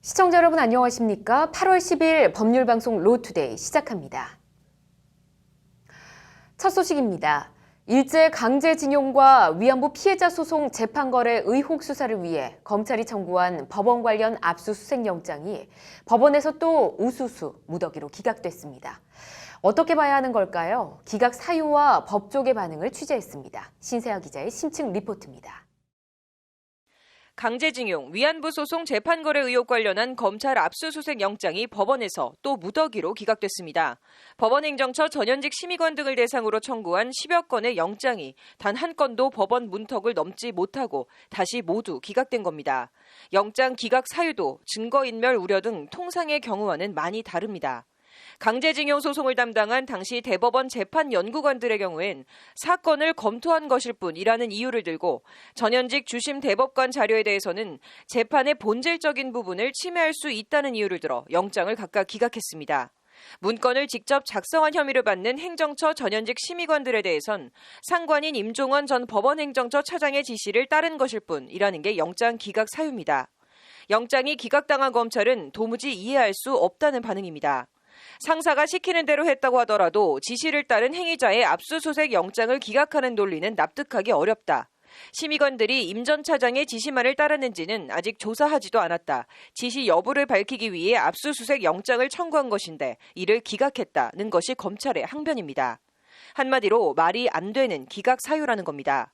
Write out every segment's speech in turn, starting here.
시청자 여러분 안녕하십니까? 8월 10일 법률방송 로투데이 시작합니다. 첫 소식입니다. 일제 강제징용과 위안부 피해자 소송 재판거래 의혹 수사를 위해 검찰이 청구한 법원 관련 압수수색 영장이 법원에서 또 우수수 무더기로 기각됐습니다. 어떻게 봐야 하는 걸까요? 기각 사유와 법조계 반응을 취재했습니다. 신세아 기자의 심층 리포트입니다. 강제징용, 위안부 소송 재판거래 의혹 관련한 검찰 압수수색 영장이 법원에서 또 무더기로 기각됐습니다. 법원행정처 전현직 심의관 등을 대상으로 청구한 10여 건의 영장이 단 한 건도 법원 문턱을 넘지 못하고 다시 모두 기각된 겁니다. 영장 기각 사유도 증거인멸 우려 등 통상의 경우와는 많이 다릅니다. 강제징용 소송을 담당한 당시 대법원 재판연구관들의 경우엔 사건을 검토한 것일 뿐이라는 이유를 들고 전현직 주심 대법관 자료에 대해서는 재판의 본질적인 부분을 침해할 수 있다는 이유를 들어 영장을 각각 기각했습니다. 문건을 직접 작성한 혐의를 받는 행정처 전현직 심의관들에 대해선 상관인 임종원 전 법원행정처 차장의 지시를 따른 것일 뿐이라는 게 영장 기각 사유입니다. 영장이 기각당한 검찰은 도무지 이해할 수 없다는 반응입니다. 상사가 시키는 대로 했다고 하더라도 지시를 따른 행위자의 압수수색 영장을 기각하는 논리는 납득하기 어렵다. 심의관들이 임 전 차장의 지시만을 따랐는지는 아직 조사하지도 않았다. 지시 여부를 밝히기 위해 압수수색 영장을 청구한 것인데 이를 기각했다는 것이 검찰의 항변입니다. 한마디로 말이 안 되는 기각 사유라는 겁니다.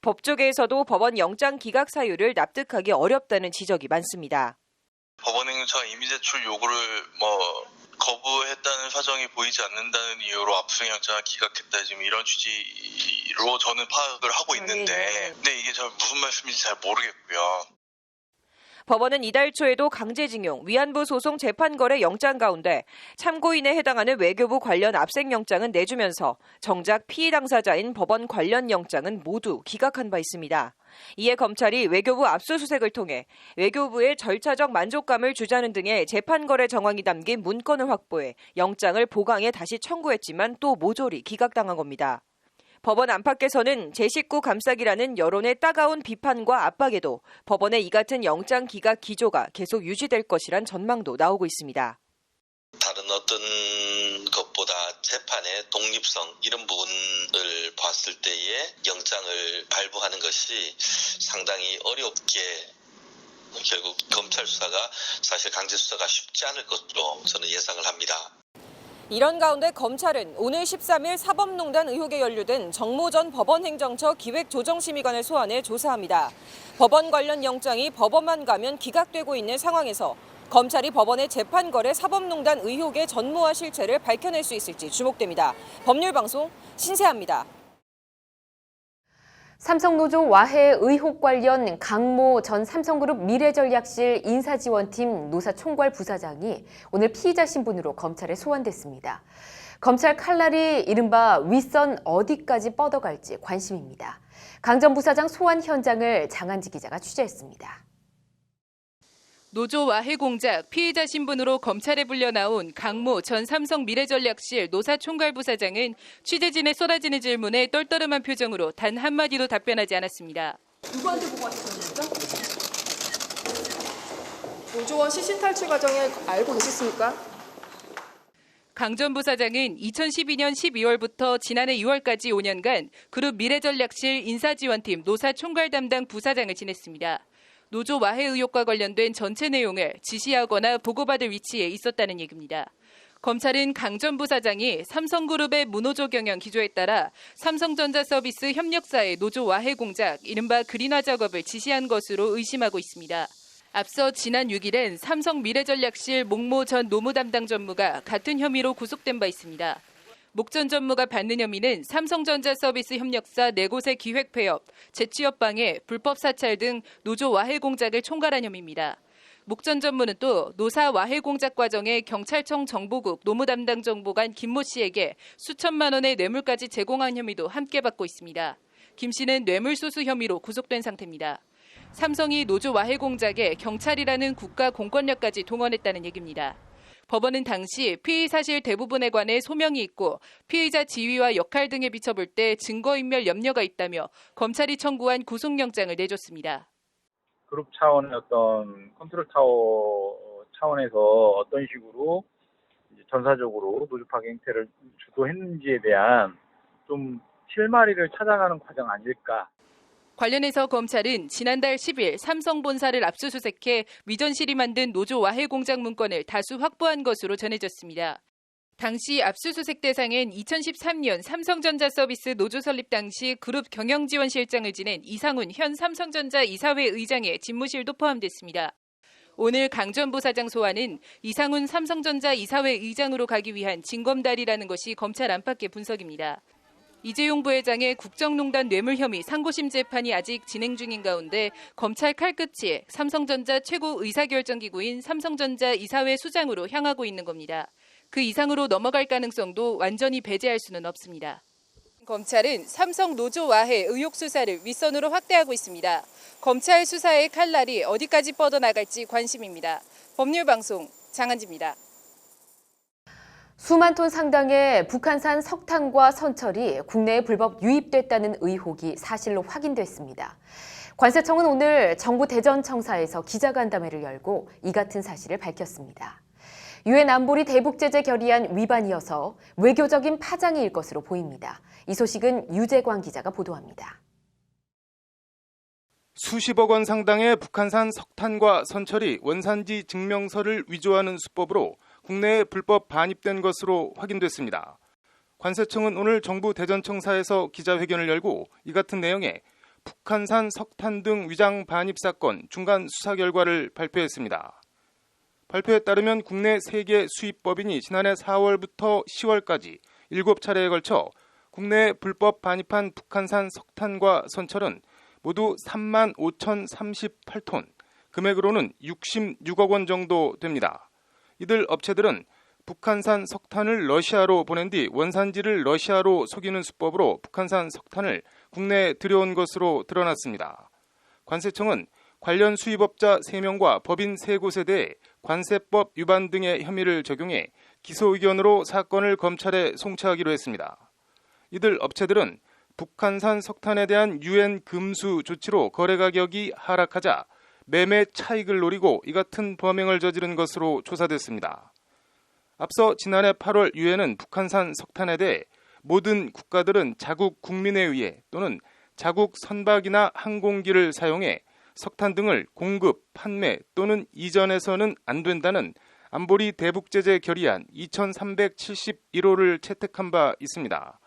법조계에서도 법원 영장 기각 사유를 납득하기 어렵다는 지적이 많습니다. 법원행정처가 이미 제출 요구를 거부했다는 사정이 보이지 않는다는 이유로 압수영장을 기각했다, 지금 이런 취지로 저는 파악을 하고 있는데, 근데 이게 저 무슨 말씀인지 잘 모르겠고요. 법원은 이달 초에도 강제징용, 위안부 소송 재판거래 영장 가운데 참고인에 해당하는 외교부 관련 압색 영장은 내주면서 정작 피의 당사자인 법원 관련 영장은 모두 기각한 바 있습니다. 이에 검찰이 외교부 압수수색을 통해 외교부의 절차적 만족감을 주자는 등의 재판거래 정황이 담긴 문건을 확보해 영장을 보강해 다시 청구했지만 또 모조리 기각당한 겁니다. 법원 안팎에서는 제 식구 감싸기라는 여론의 따가운 비판과 압박에도 법원의 이 같은 영장 기각 기조가 계속 유지될 것이란 전망도 나오고 있습니다. 다른 어떤 것보다 재판의 독립성 이런 부분을 봤을 때에 영장을 발부하는 것이 상당히 어렵게 결국 검찰 수사가 사실 강제 수사가 쉽지 않을 것으로 저는 예상을 합니다. 이런 가운데 검찰은 오늘 13일 사법농단 의혹에 연루된 정모 전 법원행정처 기획조정심의관을 소환해 조사합니다. 법원 관련 영장이 법원만 가면 기각되고 있는 상황에서 검찰이 법원의 재판거래 사법농단 의혹의 전모와 실체를 밝혀낼 수 있을지 주목됩니다. 법률방송 신세아입니다. 삼성노조 와해 의혹 관련 강모 전 삼성그룹 미래전략실 인사지원팀 노사총괄 부사장이 오늘 피의자 신분으로 검찰에 소환됐습니다. 검찰 칼날이 이른바 윗선 어디까지 뻗어갈지 관심입니다. 강 전 부사장 소환 현장을 장한지 기자가 취재했습니다. 노조 와해 공작 피의자 신분으로 검찰에 불려 나온 강모 전 삼성 미래전략실 노사총괄부사장은 취재진의 쏟아지는 질문에 떨떠름한 표정으로 단 한마디도 답변하지 않았습니다. 누구한테 보고하셨습니까? 노조원 시신 탈취 과정에 알고 계셨습니까? 강 전 부사장은 2012년 12월부터 지난해 6월까지 5년간 그룹 미래전략실 인사지원팀 노사총괄 담당 부사장을 지냈습니다. 노조 와해 의혹과 관련된 전체 내용을 지시하거나 보고받을 위치에 있었다는 얘기입니다. 검찰은 강 전 부사장이 삼성그룹의 무노조 경영 기조에 따라 삼성전자 서비스 협력사의 노조 와해 공작, 이른바 그린화 작업을 지시한 것으로 의심하고 있습니다. 앞서 지난 6일엔 삼성 미래전략실 목모 전 노무 담당 전무가 같은 혐의로 구속된 바 있습니다. 목 전 전무가 받는 혐의는 삼성전자 서비스 협력사 4곳의 기획 폐업, 재취업 방해, 불법 사찰 등 노조 와해 공작을 총괄한 혐의입니다. 목 전 전무는 또 노사 와해 공작 과정에 경찰청 정보국 노무 담당 정보관 김모 씨에게 수천만 원의 뇌물까지 제공한 혐의도 함께 받고 있습니다. 김 씨는 뇌물수수 혐의로 구속된 상태입니다. 삼성이 노조 와해 공작에 경찰이라는 국가 공권력까지 동원했다는 얘기입니다. 법원은 당시 피의 사실 대부분에 관해 소명이 있고 피의자 지위와 역할 등에 비춰볼 때 증거인멸 염려가 있다며 검찰이 청구한 구속영장을 내줬습니다. 그룹 차원의 어떤 컨트롤 타워 차원에서 어떤 식으로 이제 전사적으로 노조 파괴 행태를 주도했는지에 대한 좀 실마리를 찾아가는 과정 아닐까. 관련해서 검찰은 지난달 10일 삼성 본사를 압수수색해 위전실이 만든 노조 와해 공장 문건을 다수 확보한 것으로 전해졌습니다. 당시 압수수색 대상엔 2013년 삼성전자 서비스 노조 설립 당시 그룹 경영지원실장을 지낸 이상훈 현 삼성전자 이사회 의장의 집무실도 포함됐습니다. 오늘 강 전 부사장 소환은 이상훈 삼성전자 이사회 의장으로 가기 위한 징검다리라는 것이 검찰 안팎의 분석입니다. 이재용 부회장의 국정농단 뇌물 혐의 상고심 재판이 아직 진행 중인 가운데 검찰 칼끝이 삼성전자 최고 의사결정기구인 삼성전자 이사회 수장으로 향하고 있는 겁니다. 그 이상으로 넘어갈 가능성도 완전히 배제할 수는 없습니다. 검찰은 삼성 노조 와해 의혹 수사를 윗선으로 확대하고 있습니다. 검찰 수사의 칼날이 어디까지 뻗어나갈지 관심입니다. 법률방송 장한지입니다. 수만 톤 상당의 북한산 석탄과 선철이 국내에 불법 유입됐다는 의혹이 사실로 확인됐습니다. 관세청은 오늘 정부 대전청사에서 기자간담회를 열고 이 같은 사실을 밝혔습니다. 유엔 안보리 대북 제재 결의안 위반이어서 외교적인 파장일 것으로 보입니다. 이 소식은 유재광 기자가 보도합니다. 수십억 원 상당의 북한산 석탄과 선철이 원산지 증명서를 위조하는 수법으로 국내에 불법 반입된 것으로 확인됐습니다. 관세청은 오늘 정부 대전청사에서 기자회견을 열고 이 같은 내용의 북한산 석탄 등 위장 반입 사건 중간 수사 결과를 발표했습니다. 발표에 따르면 국내 세계 수입법인이 지난해 4월부터 10월까지 7차례에 걸쳐 국내에 불법 반입한 북한산 석탄과 선철은 모두 3만 5,038톤, 금액으로는 66억 원 정도 됩니다. 이들 업체들은 북한산 석탄을 러시아로 보낸 뒤 원산지를 러시아로 속이는 수법으로 북한산 석탄을 국내에 들여온 것으로 드러났습니다. 관세청은 관련 수입업자 3명과 법인 3곳에 대해 관세법 위반 등의 혐의를 적용해 기소 의견으로 사건을 검찰에 송치하기로 했습니다. 이들 업체들은 북한산 석탄에 대한 유엔 금수 조치로 거래 가격이 하락하자 매매 차익을 노리고 이 같은 범행을 저지른 것으로 조사됐습니다. 앞서 지난해 8월 유엔은 북한산 석탄에 대해 모든 국가들은 자국 국민에 의해 또는 자국 선박이나 항공기를 사용해 석탄 등을 공급, 판매 또는 이전해서는 안 된다는 안보리 대북제재 결의안 2371호를 채택한 바 있습니다.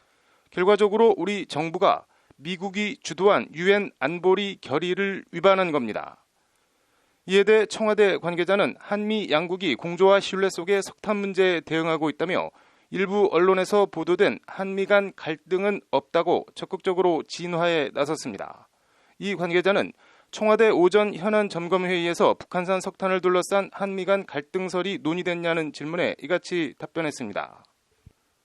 결과적으로 우리 정부가 미국이 주도한 유엔 안보리 결의를 위반한 겁니다. 이에 대해 청와대 관계자는 한미 양국이 공조와 신뢰 속에 석탄 문제에 대응하고 있다며 일부 언론에서 보도된 한미 간 갈등은 없다고 적극적으로 진화에 나섰습니다. 이 관계자는 청와대 오전 현안 점검회의에서 북한산 석탄을 둘러싼 한미 간 갈등설이 논의됐냐는 질문에 이같이 답변했습니다.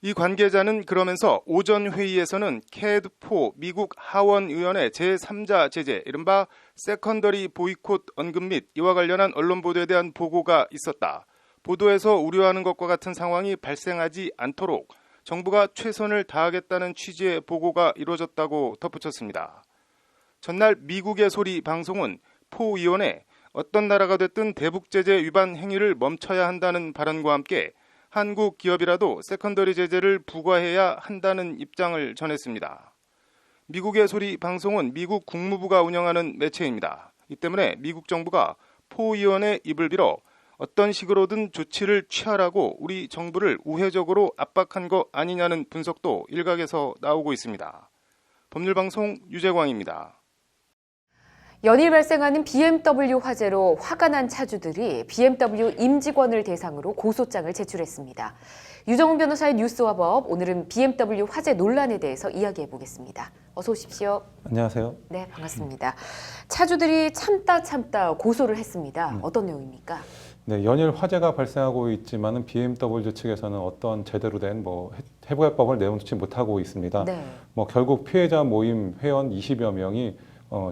이 관계자는 그러면서 오전 회의에서는 캐드4 미국 하원의원의 제3자 제재, 이른바 세컨더리 보이콧 언급 및 이와 관련한 언론 보도에 대한 보고가 있었다. 보도에서 우려하는 것과 같은 상황이 발생하지 않도록 정부가 최선을 다하겠다는 취지의 보고가 이루어졌다고 덧붙였습니다. 전날 미국의 소리 방송은 포 의원의 어떤 나라가 됐든 대북제재 위반 행위를 멈춰야 한다는 발언과 함께 한국 기업이라도 세컨더리 제재를 부과해야 한다는 입장을 전했습니다. 미국의 소리 방송은 미국 국무부가 운영하는 매체입니다. 이 때문에 미국 정부가 포 의원의 입을 빌어 어떤 식으로든 조치를 취하라고 우리 정부를 우회적으로 압박한 거 아니냐는 분석도 일각에서 나오고 있습니다. 법률방송 유재광입니다. 연일 발생하는 BMW 화재로 화가 난 차주들이 BMW 임직원을 대상으로 고소장을 제출했습니다. 유정훈 변호사의 뉴스와 법, 오늘은 BMW 화재 논란에 대해서 이야기해 보겠습니다. 어서 오십시오. 안녕하세요. 네, 반갑습니다. 차주들이 참다 고소를 했습니다. 어떤 내용입니까? 네, 연일 화재가 발생하고 있지만은 BMW 측에서는 어떤 제대로 된 해부해법을 내놓지 못하고 있습니다. 네. 결국 피해자 모임 회원 20여 명이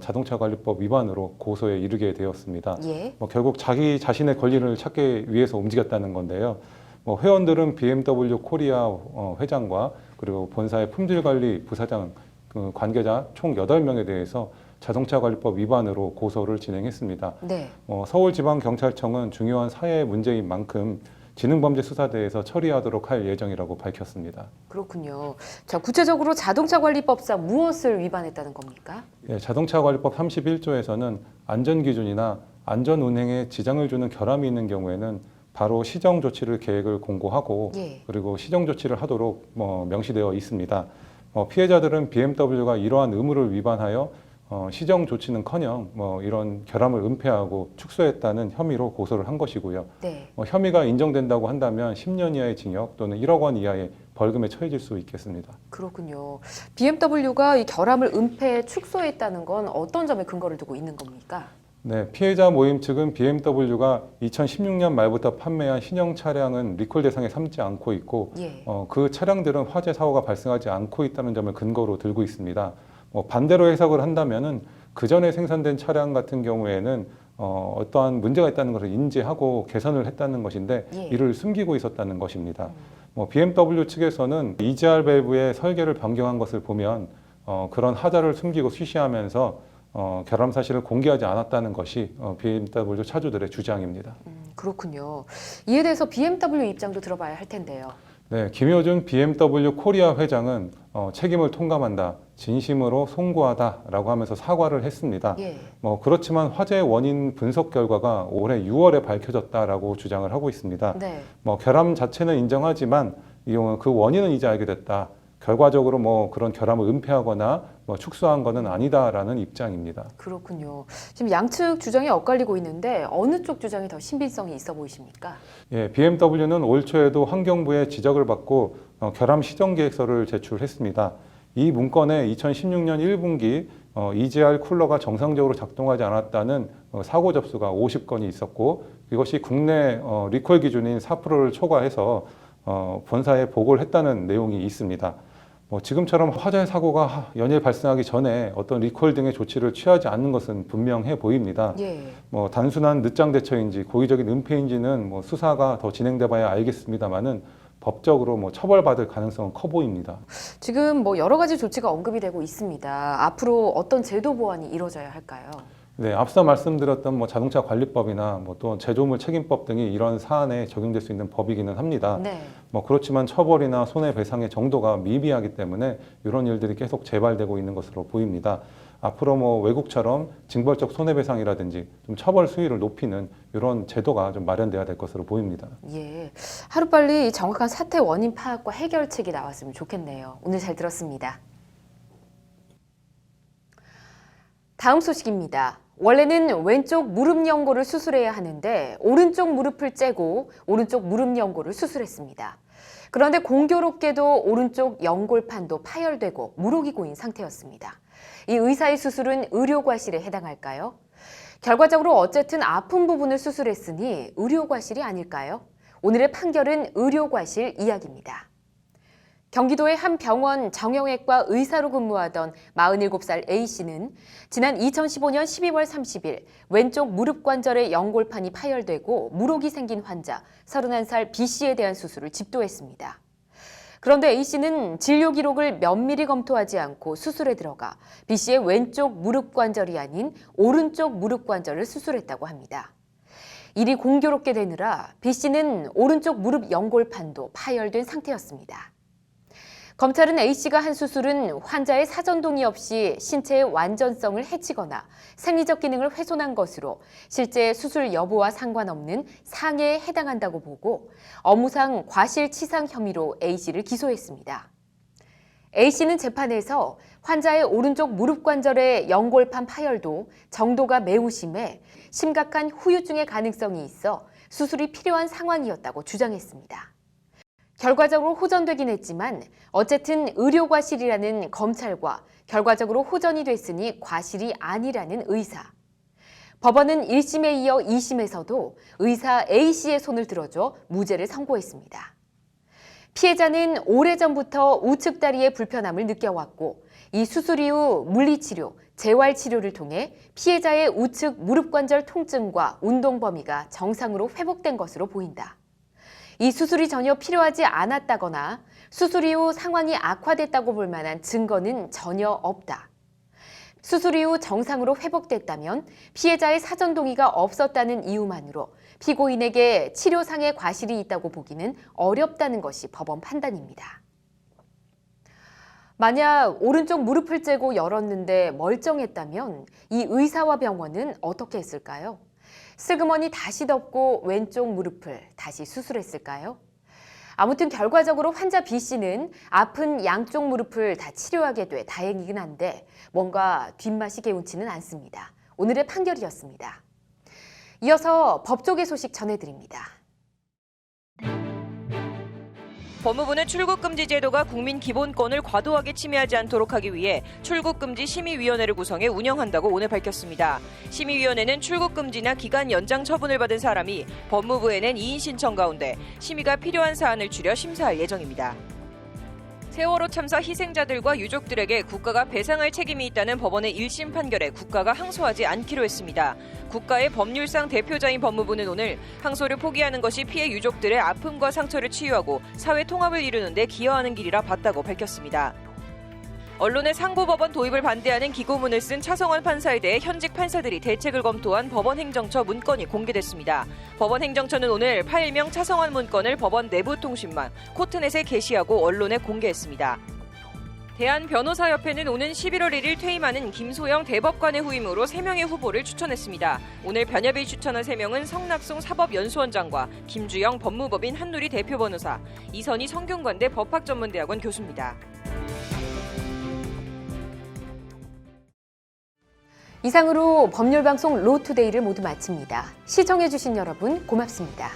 자동차 관리법 위반으로 고소에 이르게 되었습니다. 예. 결국 자기 자신의 권리를 찾기 위해서 움직였다는 건데요. 회원들은 BMW 코리아 회장과 그리고 본사의 품질관리 부사장 관계자 총 8명에 대해서 자동차관리법 위반으로 고소를 진행했습니다. 네. 서울지방경찰청은 중요한 사회 문제인 만큼 지능범죄수사대에서 처리하도록 할 예정이라고 밝혔습니다. 그렇군요. 자, 구체적으로 자동차관리법상 무엇을 위반했다는 겁니까? 예, 자동차관리법 31조에서는 안전기준이나 안전운행에 지장을 주는 결함이 있는 경우에는 바로 시정조치를 계획을 공고하고 예. 그리고 시정조치를 하도록 명시되어 있습니다. 피해자들은 BMW가 이러한 의무를 위반하여 시정조치는커녕 이런 결함을 은폐하고 축소했다는 혐의로 고소를 한 것이고요. 네. 혐의가 인정된다고 한다면 10년 이하의 징역 또는 1억 원 이하의 벌금에 처해질 수 있겠습니다. 그렇군요. BMW가 이 결함을 은폐 축소했다는 건 어떤 점에 근거를 두고 있는 겁니까? 네, 피해자 모임 측은 BMW가 2016년 말부터 판매한 신형 차량은 리콜 대상에 삼지 않고 있고 예. 그 차량들은 화재 사고가 발생하지 않고 있다는 점을 근거로 들고 있습니다. 반대로 해석을 한다면은 그 전에 생산된 차량 같은 경우에는 어떠한 문제가 있다는 것을 인지하고 개선을 했다는 것인데 예. 이를 숨기고 있었다는 것입니다. BMW 측에서는 EGR 밸브의 설계를 변경한 것을 보면 그런 하자를 숨기고 쉬쉬하면서 결함 사실을 공개하지 않았다는 것이 BMW 차주들의 주장입니다. 그렇군요. 이에 대해서 BMW 입장도 들어봐야 할 텐데요. 네, 김효준 BMW 코리아 회장은 책임을 통감한다, 진심으로 송구하다라고 하면서 사과를 했습니다. 예. 그렇지만 화재의 원인 분석 결과가 올해 6월에 밝혀졌다라고 주장을 하고 있습니다. 네. 결함 자체는 인정하지만 그 원인은 이제 알게 됐다. 결과적으로 그런 결함을 은폐하거나 축소한 것은 아니다라는 입장입니다. 그렇군요. 지금 양측 주장이 엇갈리고 있는데 어느 쪽 주장이 더 신빙성이 있어 보이십니까? 예, BMW는 올 초에도 환경부의 지적을 받고 결함 시정 계획서를 제출했습니다. 이 문건에 2016년 1분기 EGR 쿨러가 정상적으로 작동하지 않았다는 사고 접수가 50건이 있었고 이것이 국내 리콜 기준인 4%를 초과해서 본사에 보고를 했다는 내용이 있습니다. 지금처럼 화재 사고가 연일 발생하기 전에 어떤 리콜 등의 조치를 취하지 않는 것은 분명해 보입니다. 예. 단순한 늦장 대처인지 고의적인 은폐인지는 수사가 더 진행돼 봐야 알겠습니다만은 법적으로 처벌받을 가능성은 커 보입니다. 지금 여러 가지 조치가 언급이 되고 있습니다. 앞으로 어떤 제도 보완이 이루어져야 할까요? 네, 앞서 말씀드렸던 자동차 관리법이나 또 제조물 책임법 등이 이런 사안에 적용될 수 있는 법이기는 합니다. 네. 그렇지만 처벌이나 손해배상의 정도가 미비하기 때문에 이런 일들이 계속 재발되고 있는 것으로 보입니다. 앞으로 외국처럼 징벌적 손해배상이라든지 좀 처벌 수위를 높이는 이런 제도가 좀 마련돼야 될 것으로 보입니다. 예. 하루빨리 정확한 사태 원인 파악과 해결책이 나왔으면 좋겠네요. 오늘 잘 들었습니다. 다음 소식입니다. 원래는 왼쪽 무릎 연골을 수술해야 하는데 오른쪽 무릎을 째고 오른쪽 무릎 연골을 수술했습니다. 그런데 공교롭게도 오른쪽 연골판도 파열되고 무릎이 고인 상태였습니다. 이 의사의 수술은 의료과실에 해당할까요? 결과적으로 어쨌든 아픈 부분을 수술했으니 의료과실이 아닐까요? 오늘의 판결은 의료과실 이야기입니다. 경기도의 한 병원 정형외과 의사로 근무하던 47살 A씨는 지난 2015년 12월 30일 왼쪽 무릎 관절의 연골판이 파열되고 물혹이 생긴 환자 31살 B씨에 대한 수술을 집도했습니다. 그런데 A씨는 진료 기록을 면밀히 검토하지 않고 수술에 들어가 B씨의 왼쪽 무릎 관절이 아닌 오른쪽 무릎 관절을 수술했다고 합니다. 일이 공교롭게 되느라 B씨는 오른쪽 무릎 연골판도 파열된 상태였습니다. 검찰은 A씨가 한 수술은 환자의 사전 동의 없이 신체의 완전성을 해치거나 생리적 기능을 훼손한 것으로 실제 수술 여부와 상관없는 상해에 해당한다고 보고 업무상 과실치상 혐의로 A씨를 기소했습니다. A씨는 재판에서 환자의 오른쪽 무릎 관절의 연골판 파열도 정도가 매우 심해 심각한 후유증의 가능성이 있어 수술이 필요한 상황이었다고 주장했습니다. 결과적으로 호전되긴 했지만 어쨌든 의료과실이라는 검찰과 결과적으로 호전이 됐으니 과실이 아니라는 의사. 법원은 1심에 이어 2심에서도 의사 A씨의 손을 들어줘 무죄를 선고했습니다. 피해자는 오래전부터 우측 다리의 불편함을 느껴왔고 이 수술 이후 물리치료, 재활치료를 통해 피해자의 우측 무릎관절 통증과 운동 범위가 정상으로 회복된 것으로 보인다. 이 수술이 전혀 필요하지 않았다거나 수술 이후 상황이 악화됐다고 볼 만한 증거는 전혀 없다. 수술 이후 정상으로 회복됐다면 피해자의 사전 동의가 없었다는 이유만으로 피고인에게 치료상의 과실이 있다고 보기는 어렵다는 것이 법원 판단입니다. 만약 오른쪽 무릎을 째고 열었는데 멀쩡했다면 이 의사와 병원은 어떻게 했을까요? 슬그머니 다시 덮고 왼쪽 무릎을 다시 수술했을까요? 아무튼 결과적으로 환자 B씨는 아픈 양쪽 무릎을 다 치료하게 돼 다행이긴 한데 뭔가 뒷맛이 개운치는 않습니다. 오늘의 판결이었습니다. 이어서 법조계 소식 전해드립니다. 법무부는 출국금지 제도가 국민 기본권을 과도하게 침해하지 않도록 하기 위해 출국금지 심의위원회를 구성해 운영한다고 오늘 밝혔습니다. 심의위원회는 출국금지나 기간 연장 처분을 받은 사람이 법무부에 낸 이의 신청 가운데 심의가 필요한 사안을 추려 심사할 예정입니다. 세월호 참사 희생자들과 유족들에게 국가가 배상할 책임이 있다는 법원의 1심 판결에 국가가 항소하지 않기로 했습니다. 국가의 법률상 대표자인 법무부는 오늘 항소를 포기하는 것이 피해 유족들의 아픔과 상처를 치유하고 사회 통합을 이루는 데 기여하는 길이라 봤다고 밝혔습니다. 언론의 상고법원 도입을 반대하는 기고문을 쓴 차성원 판사에 대해 현직 판사들이 대책을 검토한 법원 행정처 문건이 공개됐습니다. 법원 행정처는 오늘 파일명 차성원 문건을 법원 내부통신망 코트넷에 게시하고 언론에 공개했습니다. 대한변호사협회는 오는 11월 1일 퇴임하는 김소영 대법관의 후임으로 3명의 후보를 추천했습니다. 오늘 변협이 추천한 3명은 성낙송 사법연수원장과 김주영 법무법인 한누리 대표변호사, 이선희 성균관대 법학전문대학원 교수입니다. 이상으로 법률방송 로투데이를 모두 마칩니다. 시청해주신 여러분 고맙습니다.